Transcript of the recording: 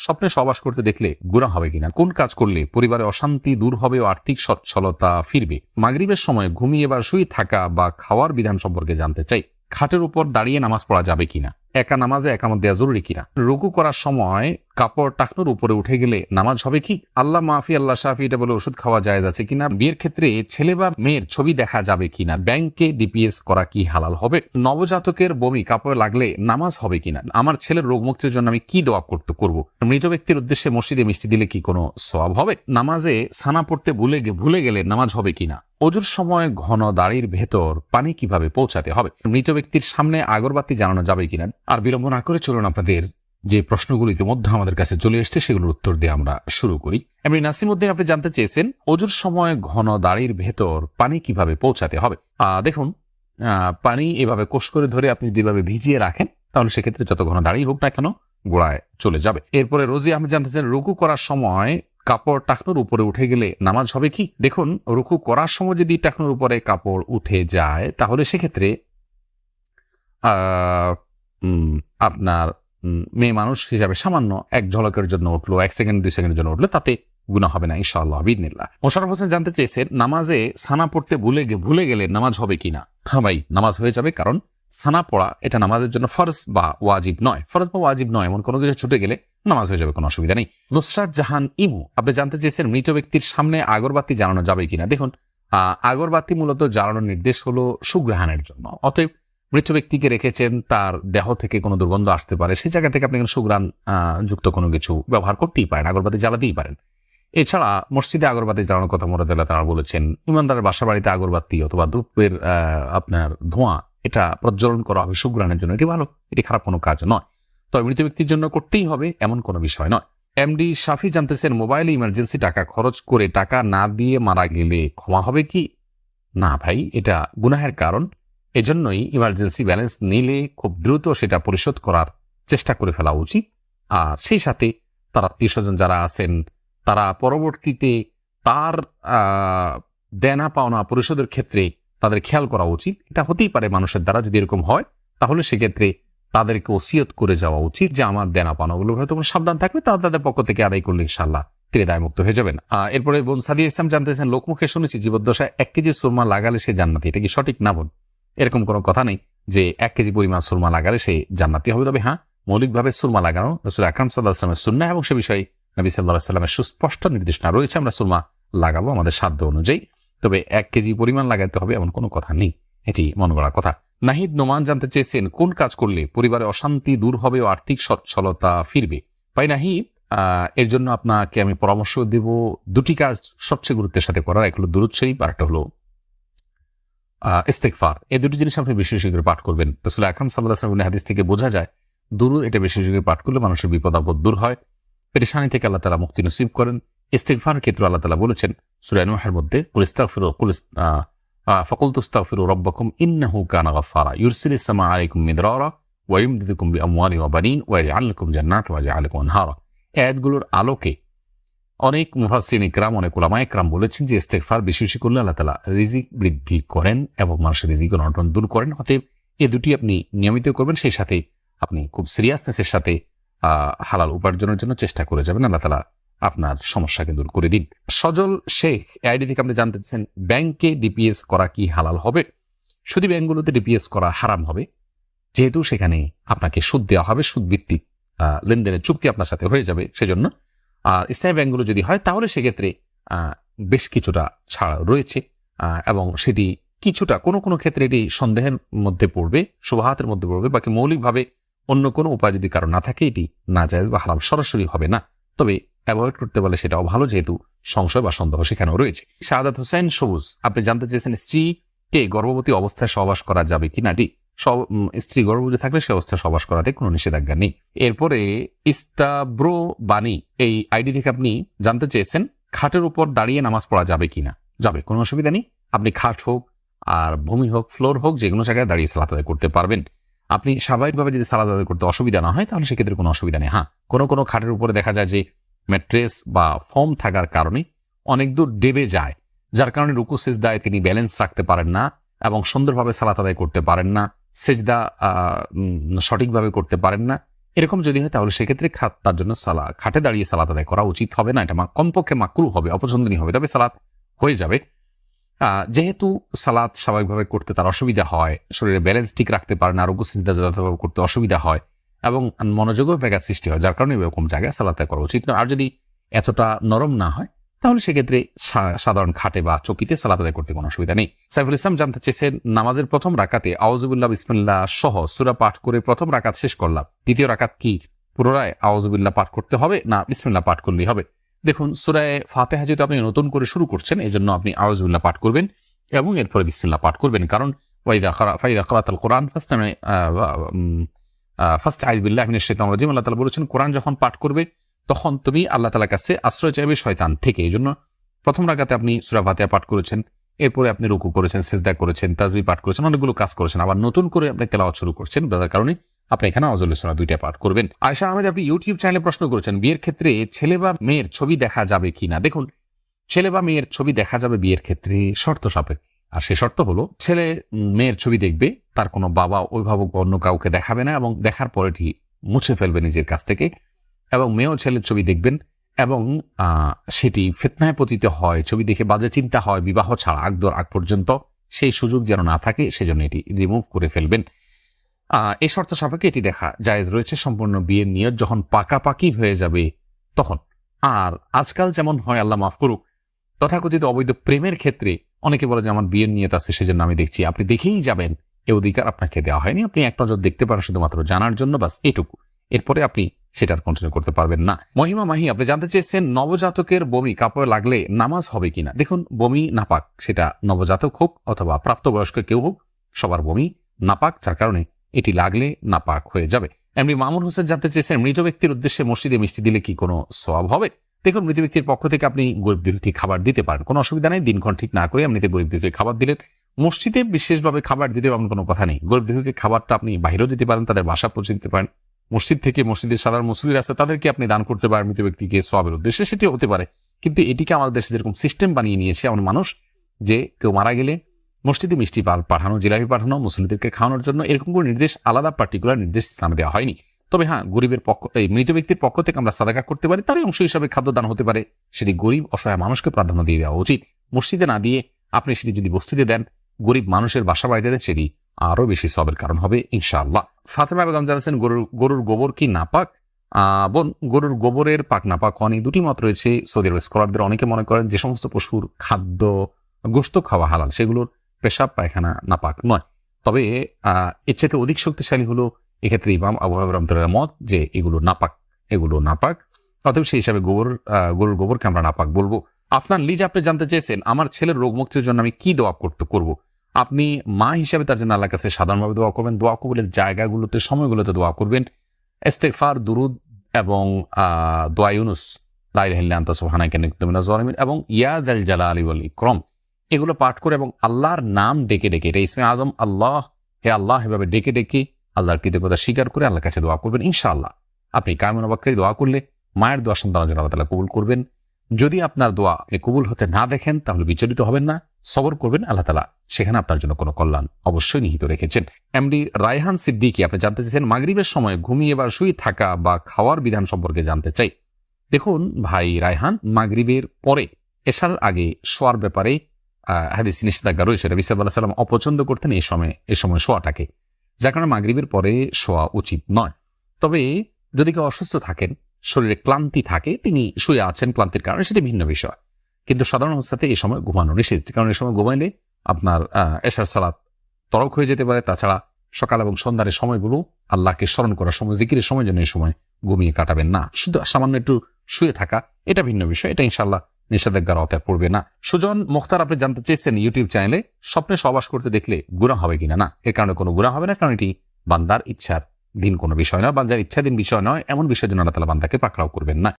স্বপ্নে সহবাস করতে দেখলে গুনাহ হবে কিনা, কোন কাজ করলে পরিবারে অশান্তি দূর হবে ও আর্থিক সচ্ছলতা ফিরবে, মাগরিবের সময় ঘুমিয়ে বা শুয়ে থাকা বা খাওয়ার বিধান সম্পর্কে জানতে চাই, খাটের উপর দাঁড়িয়ে নামাজ পড়া যাবে কিনা, একা নামাজে একামত দেওয়া জরুরি কিনা, রুকু করার সময় কাপড় টাকনোর উপরে উঠে গেলে নামাজ হবে কি, আল্লাহ মাফি আল্লাহ শাফি এটা বলে ওষুধ খাওয়া জায়েজ আছে কিনা, বিয়ের ক্ষেত্রে ছেলে বা মেয়ের ছবি দেখা যাবে কিনা, ব্যাংকে ডিপিএস করা কি হালাল হবে, নবজাতকের বমি কাপড় লাগলে নামাজ হবে কিনা, আমার ছেলের রোগ মুক্তির জন্য আমি কি দোয়া করব, মৃত ব্যক্তির উদ্দেশ্যে মসজিদে মিষ্টি দিলে কি কোনো সওয়াব হবে, নামাজে সানা পড়তে ভুলে গেলে নামাজ হবে কিনা, অজুর সময় ঘন দাড়ির ভেতর পানি কিভাবে পৌঁছাতে হবে, মৃত ব্যক্তির সামনে আগরবাতি জ্বালানো যাবে কিনা। আর বিলম্ব না করে চলুন আপনাদের যে প্রশ্নগুলো ইতিমধ্যে আমাদের কাছে চলে এসছে সেগুলোর উত্তর দিয়ে আমরা শুরু করি। এমনি নাসিমউদ্দিন আপনি জানতে চেয়েছেন অজুর সময় ঘন দাড়ির ভেতর পানি কিভাবে পৌঁছাতে হবে। দেখুন, পানি এভাবে কোষ করে ধরে আপনি যেভাবে ভিজিয়ে রাখেন তাহলে সেক্ষেত্রে যত ঘন দাড়ি হোক না কেন গোড়ায় চলে যাবে। এরপরে রোজি আপনি জানতেছেন রুকু করার সময় কাপড় টাকনোর উপরে উঠে গেলে নামাজ হবে কি। দেখুন, রুকু করার সময় যদি টাকনোর উপরে কাপড় উঠে যায় তাহলে সেক্ষেত্রে আপনার মেয়ে মানুষ হিসাবে সামান্য এক ঝলকের জন্য উঠলো, 1 সেকেন্ড 2 সেকেন্ডের জন্য উঠলো, তাতে গুনাহ হবে না ইনশাআল্লাহ বিইذনিল্লাহ। মোশাররফ হোসেন জানতে চেয়েছেন নামাজে সানা পড়তে ভুলে গেলে নামাজ হবে কিনা। হ্যাঁ ভাই, নামাজ হয়ে যাবে, কারণ সানা পড়া এটা নামাজের জন্য ফরজ বা ওয়াজিব নয়। ফরজ বা ওয়াজিব নয় এমন কোনো কিছু ছুটে গেলে নামাজ হয়ে যাবে, কোনো অসুবিধা নেই। নুসরাত জাহান ইমু আপনি জানতে চেয়েছেন মৃত ব্যক্তির সামনে আগরবাতি জ্বালানো যাবে কিনা। দেখুন, আগরবাতি মূলত জ্বালানোর নির্দেশ হলো সুগ্রহণের জন্য। অতএব মৃত ব্যক্তিকে রেখেছেন, তার দেহ থেকে কোনো দুর্গন্ধ আসতে পারে, সেই জায়গা থেকে আপনি সুগ্রাণ যুক্ত কোনো কিছু ব্যবহার করতেই পারেন, আগরবাতি জ্বালাতেই পারেন। এছাড়া মসজিদে আগরবাতি জ্বালানোর কথা মুরাদুল্লাহ তাআলা বলেছেন। ইমানদারের বাসা বাড়িতে আগরবাতি অথবা ধূপের আপনার ধোঁয়া এটা প্রজ্বলন করা হবে সুগ্রাণের জন্য, এটি ভালো, এটি খারাপ কোনো কাজ নয়। তবে মৃত ব্যক্তির জন্য করতেই হবে এমন কোনো বিষয় নয়। এমডি শাফি জানতেছেন মোবাইলে ইমার্জেন্সি টাকা খরচ করে টাকা না দিয়ে মারা গেলে ক্ষমা হবে কি। না ভাই, এটা গুনাহের কারণ। এজন্যই ইমার্জেন্সি ব্যালেন্স নিলে খুব দ্রুত সেটা পরিশোধ করার চেষ্টা করে ফেলা উচিত। আর সেই সাথে তার আত্মীয় স্বজন যারা আছেন তারা পরবর্তীতে তার দেনা পাওনা পরিশোধের ক্ষেত্রে তাদের খেয়াল করা উচিত। এটা হতেই পারে মানুষের দ্বারা, যদি এরকম হয় তাহলে সেক্ষেত্রে তাদেরকে ওসিয়ত করে যাওয়া উচিত যে আমার দেনা পাওনাগুলো হয়তো সাবধান থাকবে, তারা তাদের পক্ষ থেকে আদায় করলে ইনশাআল্লাহ তিনি দায়মুক্ত হয়ে যাবেন। এরপরে বোন সাদিয়া ইসলাম জানতেছেন লোকমুখে শুনেছি জীবদ্দশায় 1 কেজি সুরমা লাগালে সে জান্নাতি, এটা কি সঠিক না বোন? এরকম কোনো কথা নেই যে 1 কেজি পরিমাণ সুরমা লাগালে সে জান্নাতি হবে। তবে হ্যাঁ, মৌলিকভাবে সুরমা লাগানো রাসূল আকরাম সাল্লাল্লাহু আলাইহি ওয়াসাল্লামের সুন্নাহ এবং সে বিষয়ে নবী সাল্লাল্লাহু আলাইহি ওয়াসাল্লামের সুস্পষ্ট নির্দেশনা রয়েছে। আমরা সুরমা লাগাবো আমাদের সাধ্য অনুযায়ী, তবে 1 কেজি পরিমাণ লাগাতে হবে এমন কোনো কথা নেই, এটি মনে করার কথা। নাহিদ নোমান জানতে চেয়েছেন কোন কাজ করলে পরিবারে অশান্তি দূর হবে ও আর্থিক সচ্ছলতা ফিরবে। ভাই নাহিদ, এর জন্য আপনাকে আমি পরামর্শ দেব 2টি কাজ সবচেয়ে গুরুত্বের সাথে করার। এক হলো দুরূদ শরীফ, আর একটা হলো ইস্তেগফার। এই 2টি জিনিস আপনি বেশি বেশি করে পাঠ করবেন। রাসূল আকরাম সাল্লাল্লাহু আলাইহি ওয়াসাল্লাম হাদিস থেকে বোঝা যায় দুরূদ এটা বেশি বেশি করে পাঠ করলে মানুষের বিপদ আপদ দূর হয়, পেরেশানি থেকে আল্লাহ তাআলা মুক্তি নসিব করেন। ইস্তেগফারের ক্ষেত্রে আল্লাহ তাআলা বলেছেন সূরা নূহের মধ্যে ফাকুলতু আস্তাগফিরু রাব্বাকুম ইন্নাহু কানা গাফফারা ইউরসিলিস সামাআ আলাইকুম মিদরারা ওয়া ইউমদিদুকুম বিআমওয়ালিন ওয়া বানিন ওয়া ইয়াজআল লাকুম জান্নাতিন ওয়া ইয়াজআল লাকুম আনহারা। আয়াতগুলোর আলোকে অনেক মুফাসসিরিন ইকরাম, অনেক উলামা ইকরাম বলেছেন যে ইস্তেগফার বেশি বেশি করলে আল্লাহ তাআলা রিজিক বৃদ্ধি করেন এবং মানুষের রিজিক অনটন দূর করেন। অতএব এই 2টি আপনি নিয়মিত করবেন, সেই সাথে আপনি খুব সিরিয়াসনেসের সাথে হালাল উপার্জনের জন্য চেষ্টা করে যাবেন। আল্লাহ তাআলা আপনার সমস্যাকে দূর করে দিন। সজল শেখ আইডি থেকে আপনি জানতে চাচ্ছেন ব্যাংকে ডিপিএস করা কি হালাল হবে। শুধু ব্যাংকগুলোতে ডিপিএস করা হারাম হবে, যেহেতু সেখানে আপনাকে সুদ দেওয়া হবে, সুদ ভিত্তিক লেনদেনের চুক্তি আপনার সাথে হয়ে যাবে। সেজন্য ইসলামী ব্যাংকগুলো যদি হয় তাহলে সেক্ষেত্রে বেশ কিছুটা ছাড় রয়েছে এবং সেটি কিছুটা কোনো কোনো ক্ষেত্রে এটি সন্দেহের মধ্যে পড়বে, শুবহাতের মধ্যে পড়বে। বাকি মৌলিকভাবে অন্য কোনো উপায় যদি কারো না থাকে এটি নাজায়েজ বা হারাম সরাসরি হবে না, তবে অ্যাভয়েড করতে পারলে সেটাও ভালো, যেহেতু সংশয় বা সন্দেহ সেখানেও রয়েছে। শাহাদাত হোসেন সবুজ আপনি জানতে চেয়েছেন স্ত্রীকে গর্ভবতী অবস্থায় সহবাস করা যাবে কিনা। স্ত্রী গর্ভবতী থাকলে সে অবস্থায় সহবাস করাতে কোনো নিষেধাজ্ঞা নেই। এরপরে ইস্তাব্রো বাণী এই আইডি থেকে আপনি জানতে চেয়েছেন খাটের উপর দাঁড়িয়ে নামাজ পড়া যাবে কিনা। যাবে, কোনো অসুবিধা নেই। আপনি খাট হোক আর ভূমি হোক ফ্লোর হোক যে কোনো জায়গায় দাঁড়িয়ে সালাত আদায় করতে পারবেন। আপনি স্বাভাবিকভাবে যদি সালাত আদায় করতে অসুবিধা না হয় তাহলে সেক্ষেত্রে কোনো অসুবিধা নেই। হ্যাঁ, কোনো কোনো খাটের উপরে দেখা যায় যে ম্যাট্রেস বা ফোম থাকার কারণে অনেক দূর ডেবে যায়, যার কারণে রুকু সিজদায় তিনি ব্যালেন্স রাখতে পারেন না এবং সুন্দরভাবে সালাত আদায় করতে পারেন না, সিজদা সঠিকভাবে করতে পারেন না। এরকম যদি হয় তাহলে সেক্ষেত্রে তার জন্য খাটে দাঁড়িয়ে সালাত আদায় করা উচিত হবে না, এটা কমপক্ষে মাকরুহ হবে, অপছন্দনীয় হবে, তবে সালাত হয়ে যাবে। যেহেতু সালাত স্বাভাবিকভাবে করতে তার অসুবিধা হয়, শরীরে ব্যালেন্স ঠিক রাখতে পারে না, আরোগ্য চিন্তা যথাযথভাবে করতে অসুবিধা হয় এবং মনোযোগের ব্যাঘাত সৃষ্টি হয়, যার কারণে এরকম জায়গায় সালাত করা উচিত নয়। আর যদি এতটা নরম না হয় তাহলে সেক্ষেত্রে সাধারণ খাটে বা চকিতে সালাত আদায় করতে কোনো অসুবিধা নেই। সাইফুল ইসলাম জানতে চেয়েছেন, নামাজের প্রথম রাকাতে আউযুবিল্লাহ বিসমিল্লাহ সহ সূরা পাঠ করে প্রথম রাকাত শেষ করলাম, দ্বিতীয় রাকাত কি পুনরায় আউযুবিল্লাহ পাঠ করতে হবে না বিসমিল্লাহ পাঠ করলেই হবে? দেখুন, সূরা ফাতিহা যেহেতু আপনি নতুন করে শুরু করছেন, এই জন্য আপনি আউযুবিল্লাহ পাঠ করবেন এবং এরপরে বিসমিল্লাহ পাঠ করবেন, কারণ ফাইযা ক্রাআতাল কুরআন ফাস্তাইয বিল্লাহি মিনাশ শাইতানির রাজিম, আল্লাহ তাআলা বলেছেন কোরআন যখন পাঠ করবে তখন তুমি আল্লাহ তাআলার কাছে আশ্রয় চাইবে শয়তান থেকে। এই জন্য প্রথম রাকাতে আপনি সূরা ফাতিহা পাঠ করেছেন, এরপরে আপনি রুকু করেছেন, সিজদা করেছেন, তাসবিহ পাঠ করেছেন, অনেকগুলো কাজ করেছেন, আবার নতুন করে আপনি তেলাওয়াত শুরু করছেন, যার কারণে আপনি এখানে আউযুবিল্লাহ সূরা দুইটা পাঠ করবেন। আয়েশা আহমেদ, আপনি ইউটিউব চ্যানেলে প্রশ্ন করেছেন, বিয়ের ক্ষেত্রে ছেলে বা মেয়ের ছবি দেখা যাবে কিনা? দেখুন, ছেলে বা মেয়ের ছবি দেখা যাবে বিয়ের ক্ষেত্রে শর্ত সাপেক্ষে, আর সে শর্ত হলো ছেলে মেয়ের ছবি দেখবে, তার কোনো বাবা অভিভাবক বা অন্য কাউকে দেখাবে না এবং দেখার পরে এটি মুছে ফেলবে নিজের কাছ থেকে, এবং মেয়েও ছেলের ছবি দেখবেন এবং সেটি ফিতনায় পতিত হয়, ছবি দেখে বাজে চিন্তা হয়, বিবাহ ছাড়া আগ পর্যন্ত সেই সুযোগ যেন না থাকে, সেজন্য এটি রিমুভ করে ফেলবেন। এই শর্ত সাপেক্ষে এটি দেখা জায়েজ রয়েছে সম্পূর্ণ বিয়ের নিয়ত যখন পাকাপাকি হয়ে যাবে তখন। আর আজকাল যেমন হয়, আল্লাহ মাফ করুক, তথাকথিত অবৈধ প্রেমের ক্ষেত্রে অনেকে বলে যে আমার বিয়ের নিয়ত আছে সেজন্য আমি দেখছি, আপনি দেখেই যাবেন, এ অধিকার আপনাকে দেওয়া হয়নি। আপনি এক নজর দেখতে পারেন শুধুমাত্র জানার জন্য, বাস এটুকু, এরপরে আপনি সেটার কন্টিনিউ করতে পারবেন না। মহিমা মাহি, আপনি জানতে চেয়েছেন নবজাতকের বমি কাপড়ে লাগলে নামাজ হবে কিনা? দেখুন, বমি নাপাক, সেটা নবজাতক হোক অথবা প্রাপ্তবয়স্ক কেউ হোক, সবার বমি নাপাক, যার কারণে এটি লাগলে নাপাক হয়ে যাবে। এমনি মামুন হোসেন জানতে চেয়েছেন, মৃত ব্যক্তির উদ্দেশ্যে মসজিদে মিষ্টি দিলে কি কোনো সওয়াব হবে? দেখুন, মৃত ব্যক্তির পক্ষ থেকে আপনি গরিবদেরকে খাবার দিতে পারেন, কোনো অসুবিধা নেই। দিনক্ষণ ঠিক না করে এমনিতে গরিবদেরকে খাবার দিলেন। মসজিদে বিশেষভাবে খাবার দিতে এমন কোনো কথা নেই। গরিবদেরকে খাবারটা আপনি বাইরেও দিতে পারেন, তাদের বাসা পৌঁছে দিতে পারেন। মসজিদ থেকে, মসজিদের সাধারণ মুসল্লিরা আছে তাদেরকে আপনি দান করতে পারেন মৃত ব্যক্তিকে সওয়াবের উদ্দেশ্যে, সেটি হতে পারে। কিন্তু এটিকে আমাদের দেশে যেরকম সিস্টেম বানিয়ে নিয়েছে এমন মানুষ, যে কেউ মারা গেলে মসজিদে মিষ্টি পাঠানো, জিলাপি পাঠানো, মুসল্লিদেরকে খাওয়ানোর জন্য, এরকম কোনো নির্দেশ, আলাদা পার্টিকুলার নির্দেশ ইসলামে দেওয়া হয়নি। তবে হ্যাঁ, গরিবের পক্ষ, এই মৃত ব্যক্তির পক্ষ থেকে আমরা সাদাকা করতে পারি, তারই অংশ হিসাবে খাদ্যদান হতে পারে, সেটি গরিব অসহায় মানুষকে প্রাধান্য দিয়ে দেওয়া উচিত। মসজিদে না দিয়ে আপনি সেটি যদি বস্তিতে দেন, গরিব মানুষের বাসা বাড়িতে দেন, সেটি আরো বেশি সওয়াবের কারণ হবে ইনশাআল্লাহ। ফাতেমা বেগম জানাচ্ছেন, গরুর গোবর কি নাপাক? বোন, গরুর গোবরের পাক নাপাক হয়নি, দুটি মত রয়েছে সৌদি আরবের স্কলারদের। অনেকে মনে করেন যে সমস্ত পশুর খাদ্য, গোশত খাওয়া হালাল, সেগুলোর পেশাব পায়খানা নাপাক নয়। তবে এর চাইতে অধিক শক্তিশালী হলো এক্ষেত্রে ইমাম আবু হানিফা রাহমাতুল্লাহর মত যে এগুলো নাপাক, অতএব সেই হিসাবে গরুর গোবরকে আমরা নাপাক বলবো। আফনান লিজ, আপনি জানতে চেয়েছেন আমার ছেলের রোগ মুক্তির জন্য আমি কি দোয়া করব? আপনি মা হিসাবে তার জন্য আল্লাহর কাছে সাধারণভাবে দোয়া করবেন, দোয়া কবুলের জায়গাগুলোতে, সময়গুলোতে দোয়া করবেন, ইস্তেগফার, দুরুদ এবং দোয়া ইউনুস, লা ইলাহা ইল্লা আনতা সুবহানাকা ইন্নী কুনতু মিনাজ জালিমিন এবং ইয়া যাল জালালি ওয়াল ইকরাম, এগুলো পাঠ করে এবং আল্লাহর নাম ডেকে ডেকে, এটা ইসমে আজম আল্লাহ, হে আল্লাহ, এভাবে ডেকে ডেকে আল্লাহর কৃতজ্ঞতা স্বীকার করে আল্লাহর কাছে দোয়া করবেন। ইনশাআল্লাহ আপনি কায়মুন বাক্যে দোয়া করলে মায়ের দোয়া সন্তানের জন্য আল্লাহ তাআলা কবুল করবেন। যদি আপনার দোয়া আপনি কবুল হতে না দেখেন তাহলে বিচলিত হবেন না, সবর করবেন, আল্লাহ তাআলা সেখানে আপনার জন্য কোনো কল্যাণ অবশ্যই নিহিত রেখেছেন। এমডি রায়হান সিদ্দিকী, আপনি জানতে চেয়েছেন মাগরিবের সময় ঘুমিয়ে বা শুয়ে থাকা বা খাওয়ার বিধান সম্পর্কে জানতে চাই। দেখুন ভাই রায়হান, মাগরিবের পরে এশার আগে শোয়ার ব্যাপারে হাদিসে নিষেধাজ্ঞা রয়েছে। নবী সাল্লাল্লাহু আলাইহি ওয়াসাল্লাম অপছন্দ করতেন এই সময় শোয়াটাকে, যার কারণে মাগরিবের পরে শোয়া উচিত নয়। তবে যদি কেউ অসুস্থ থাকেন, শরীরে ক্লান্তি থাকে, তিনি শুয়ে আছেন ক্লান্তির কারণে, সেটি ভিন্ন বিষয়। কিন্তু সাধারণ অবস্থাতে এই সময় ঘুমানো নিষেধ, কারণ এই সময় ঘুমাইলে আপনার এশার সালাত তরক হয়ে যেতে পারে। তাছাড়া সকাল এবং সন্ধ্যার সময়গুলো আল্লাহকে স্মরণ করার সময়, জিকিরের সময় যেন এই সময় ঘুমিয়ে কাটাবেন না। শুধু সামান্য একটু শুয়ে থাকা, এটা ভিন্ন বিষয়, এটা ইনশাআল্লাহ নিষেধাজ্ঞার আওতায় পড়বে না। সুজন মুখতার, আপনি জানতে চেয়েছেন ইউটিউব চ্যানেলে স্বপ্নে সহবাস করতে দেখলে গুনাহ হবে কিনা? না, এর কারণে কোনো গুনাহ হবে না, কারণ এটি বান্দার ইচ্ছার দিন কোনো বিষয় নয়, বান্দার ইচ্ছাধীন বিষয় নয়, এমন বিষয়ের জন্য আল্লাহ তাআলা বান্দাকে পাকড়াও করবেন না।